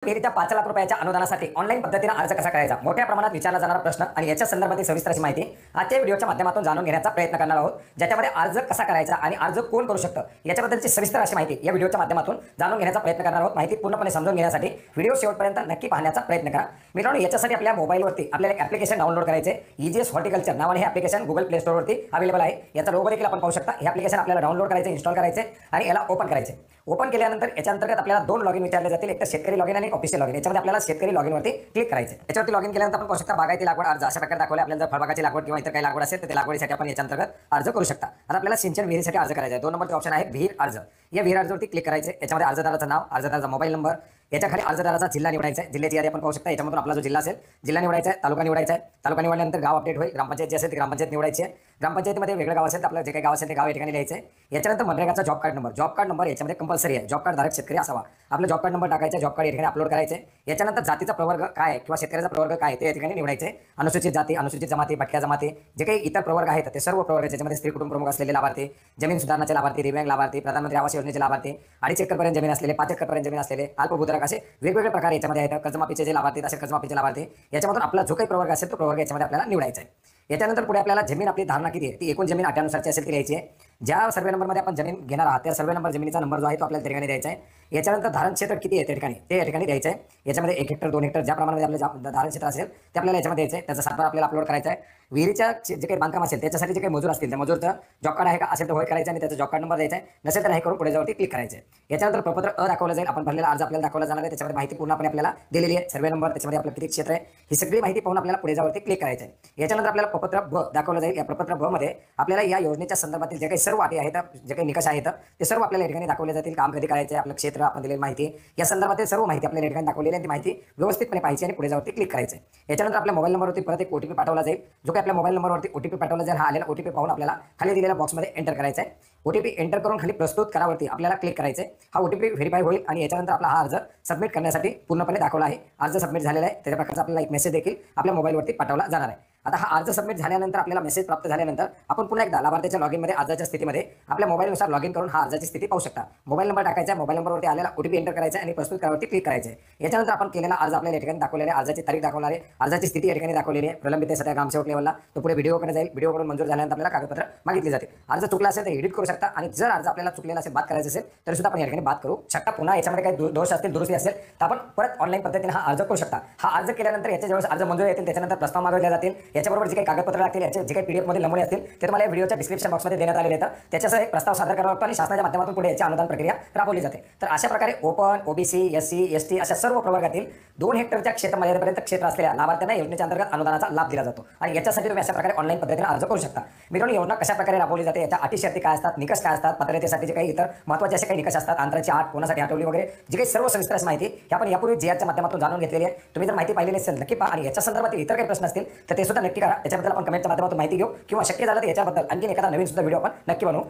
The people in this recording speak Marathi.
विहिरीच्या 5 लाख रुपयाच्या अनुदानासाठी ऑनलाईन पद्धतीने अर्ज कसा करायचा, मोठ्या प्रमाणात विचारला जाणारा प्रश्न आणि याच्या संदर्भातील सविस्तर अशी माहिती आजच्या व्हिडिओच्या माध्यमातून जाणून घेण्याचा प्रयत्न करणार आहोत, ज्याच्यामध्ये अर्ज कसा करायचा आणि अर्ज कोण करू शकतं याच्याबद्दलची सविस्तर अशी माहिती या व्हिडिओच्या माध्यमातून जाणून घेण्याचा प्रयत्न करणार आहोत। माहिती पूर्णपणे समजून घेण्यासाठी व्हिडिओ शेवटपर्यंत नक्की पाहण्याचा प्रयत्न करा। मित्रांनो, याच्यासाठी आपल्या मोबाईलवरती आपल्याला एक ॲप्लिकेशन डाउनलोड करायचे, ईजीएस हॉर्टिकल्चर नावाने हे ॲप्लिकेशन गुगल प्ले स्टोअरवरती अवेलेबल आहे। याचा लोगो देखील आपण पाहू शकता। हे ॲप्लिकेशन आपल्याला डाउनलोड करायचे, इन्स्टॉल करायचे आणि याला ओपन करायचे। ओपन केल्यानंतर याच्या अंतर्गत आपल्याला 2 लॉगिन विचारले जातील, एक तर शेतकरी लॉगिन आणि ऑफिशियल लॉगिन। याच्यामध्ये आपल्याला शेतकरी लॉगिन वरती क्लिक करायचे। याच्यावरती लॉगिन केल्यानंतर आपण पाहू शकता बागायती लागवड अर्ज अशा प्रकारे दाखवले। आपल्याला जर फळबागाची लागवड किंवा इतर काही लागवड असेल तर त्या लागवडीसाठी आपण याच्या अंतर्गत अर्ज करू शकता। आता आपल्याला सिंचन विहिरीसाठी अर्ज करायचा आहे। 2 नंबरचे ऑप्शन आहे विहीर अर्ज। या विहीर अर्जावरती क्लिक करायचे। याच्यामध्ये अर्जदाराचं नाव, अर्जदाराचा मोबाईल नंबर, याच्या खाली अर्जदाराचा जिल्हा निवडायचा आहे। जिल्ह्याची यादी आपण पाहू शकता। याच्यामधून आपला जो जिल्हा असेल जिल्हा निवडायचा आहे, तालुका निवडायचा आहे, तालुका निवडल्यानंतर गाव अपडेट होईल। ग्रामपंचायत जे असेल ते ग्रामपंचायत निवडायची आहे। ग्रामपंचायतीमध्ये वेगळं गाव असेल तर आपलं जे काही गाव असेल ते गाव या ठिकाणी लिहायचं आहे। याच्यानंतर मनरेगाचा जॉब कार्ड नंबर याच्यामध्ये कंपल्सरी आहे। जॉब कार्ड धारक शेतकरी असावा। आपलं जॉब कार्ड नंबर टाकायचा, जॉब कार्ड या ठिकाणी अपलोड करायचे। याच्यानंतर जातीचा प्रवर्ग काय किंवा शेतकऱ्याचा प्रवर्ग काय ते या ठिकाणी निवडायचे। अनुसूचित जाती, अनुसूचित जमाती, भटक्या जमाती, जे काही इतर प्रवर्ग आहेत ते सर्व प्रवर्ग, ज्याच्यामध्ये स्त्री कुटुंब प्रमुख असलेले लाभार्थी, जमीन सुधारणाचे लाभार्थी, दिव्यांग लाभार्थी, प्रधानमंत्री आवास योजनेचे लाभार्थी, 2.5 एकरपर्यंत जमीन असलेले, 5 एकरपर्यंत जमीन असलेले, अल्पभूधारक, असे वेगवेगळे प्रकार याच्यामध्ये आहेत। कर्जमाफीचे जे लाभार्थी असेल कर्जमाफीचे लाभार्थी, याच्यामधून आपला जो काही प्रवर्ग असेल तो प्रवर्ग याच्यामध्ये आपल्याला निवडायचा आहे। याच्यानंतर पुढे आपल्याला जमीन आपली धारणा किती आहे ती एकूण जमीन अट्यानुसारची असेल ती लिहायची आहे। ज्या सर्वे नंबरमध्ये आपण जमीन घेणार आहात त्या सर्वे नंबर जमिनीचा नंबर जो आहे तो आपल्याला त्या ठिकाणी द्यायचा आहे। याच्यानंतर धारण क्षेत्र किती आहे त्या ठिकाणी ते या ठिकाणी द्यायचं आहे। याच्यामध्ये 1 हेक्टर 2 हेक्टर ज्या प्रमाणात आपलं धारण क्षेत्र असेल ते आपल्याला याच्यामध्ये द्यायचं आहे। त्याचा सातबारा आपल्याला अपलोड करायचा आहे। विहिरीच्या जे काही बांधकाम असेल त्याच्यासाठी जे काही मजूर असतील त्या मजूरचं जॉब कार्ड आहे का असेल तर होय करायचं आणि त्याचा जॉब कार्ड नंबर द्यायचा आहे। नसेल तर हे करून पुढे जाऊन क्लिक करायचं आहे। याच्यानंतर प्रपत्र अ दाखवलं जाईल। आपण भरलेला अर्ज आपल्याला दाखवला जाणार आहे। त्याच्यामध्ये माहिती पूर्णपणे आपल्याला दिलेली आहे। सर्वे नंबर, त्याच्यामध्ये आपलं किती क्षेत्र आहे, ही सगळी माहिती पाहून आपल्याला पुढे जाऊन क्लिक करायचं आहे। याच्यानंतर आपल्याला प्रपत्र ब दाखवलं जाईल। या प्रपत्र ब मध्ये आपल्याला या योजनेच्या संदर्भातील जे काही सर्व अटी आहेत, जे काही निकष आहेत ते सर्व आपल्याला या ठिकाणी दाखवले जातील। काम कधी करायचे, आपलं क्षेत्र, आपण दिलेली माहिती, या संदर्भातील सर्व माहिती आपल्याला या ठिकाणी दाखवलेली आहे। ती माहिती व्यवस्थितपणे पाहिजे आणि पुढे जाऊन क्लिक करायचं आहे। याच्यानंतर आपल्या मोबाईल नंबरवरती परत एक ओटीपी पाठवला जाईल। जो काही आपल्या मोबाईल नंबरवरती ओटीपी पाठवला जाईल, हा आलेला ओटीपी पाहून आपल्याला खाली दिलेल्या बॉक्समध्ये एंटर करायचा आहे। ओटीपी एंटर करून खाली प्रस्तुत करावरती आपल्याला क्लिक करायचं आहे। हा ओटीपी व्हेरीफाय होईल आणि याच्यानंतर आपला हा अर्ज सबमिट करण्यासाठी पूर्णपणे दाखवला आहे। अर्ज सबमिट झालेला आहे। त्याच्या प्रकारचा आपल्याला एक मेसेज देखील आपल्या मोबाईलवरती पाठवला जाणार आहे। आता हा अर्ज सबमिट झाल्यानंतर आपल्याला मेसेज प्राप्त झाल्यानंतर आपण पुन्हा एकदा लाभार्थ्याच्या लॉगिनमध्ये अर्जाच्या स्थितीमध्ये आपल्या मोबाईलनुसार लॉगिन करून हा अर्जाची स्थिती पाहू शकता। मोबाईल नंबर टाकायचा, मोबाईल नंबरवरती आलेला ओटीपी एंटर करायचा आणि प्रस्तुत करावरती क्लिक करायचं आहे। याच्यानंतर आपण केलेला अर्ज आपल्याला या ठिकाणी दाखवलेला आहे। अर्जाची तारीख दाखवणार आहे, अर्जाची स्थिती या ठिकाणी दाखवलेली आहे। प्रलंबित आहे सध्या ग्रामसेवक लेवलला, तो पुढे व्हिडिओकडे जाईल। व्हिडिओकडून मंजूर झाल्यानंतर आपल्याला कागदपत्र मागितली जाते। अर्ज चुकला असेल तर एडिट करू शकता आणि जर अर्ज आपल्याला चुकलेला असेल, बाद करायचं असेल तर सुद्धा आपण या ठिकाणी बाद करू शकता। पुन्हा याच्यामध्ये काही दोष असतील, दुरुस्ती असेल तर आपण परत ऑनलाईन पद्धतीने हा अर्ज करू शकता। हा अर्ज केल्यानंतर याच्या जेव्हा अर्ज मंजूर येतील त्याच्यानंतर प्रस्ताव मागवले जातील। याच्याबरोबर जे काही कागदपत्र लागतील, याचे जे काही PDF मध्ये नमुने असतील ते तुम्हाला या व्हिडिओच्या डिस्क्रिप्शन बॉक्समध्ये देण्यात आलेले आहेत। त्याच्यासह एक प्रस्ताव सादर करावा लागतो आणि शासनाच्या माध्यमातून पुढे याची अनुदान प्रक्रिया राबवली जाते। तर अशा प्रकारे ओपन, ओबीसी, एससी, एसटी अशा सर्व प्रवर्गातील 2 हेक्टरच्या क्षेत्र मर्यादेपर्यंत क्षेत्र असलेल्या लाभार्थ्यांना योजनेच्या अंतर्गत अनुदानाचा लाभ दिला जातो आणि याच्यासाठी तुम्ही अशा प्रकारे ऑनलाईन पद्धतीने अर्ज करू शकता। मित्रांनो, योजना कशा प्रकारे राबवली जाते, याच्या अटी शर्ती काय असतात, निकष काय असतात, पात्रतेसाठी जे काही इतर महत्त्वाचे असे काही निकष असतात, अंतराची आठ, कोणासाठी आठवली वगैरे जे काही सर्व सविस्तर माहिती ही आपण यापूर्वी जीआरच्या माध्यमातून जाणून घेतलेली आहे। तुम्ही जर माहिती पाहिलेली असेल नक्की पहा आणि याच्या संदर्भातील इतर काही प्रश्न असतील तर ते सुद्धा नक्की करा। त्याच्याबद्दल आपण कमेंटच्या माध्यमातून माहिती घेऊ किंवा शक्य झालं तर याच्याबद्दल आणखी एखादा नवीन सुद्धा व्हिडिओ आपण नक्की बनवू।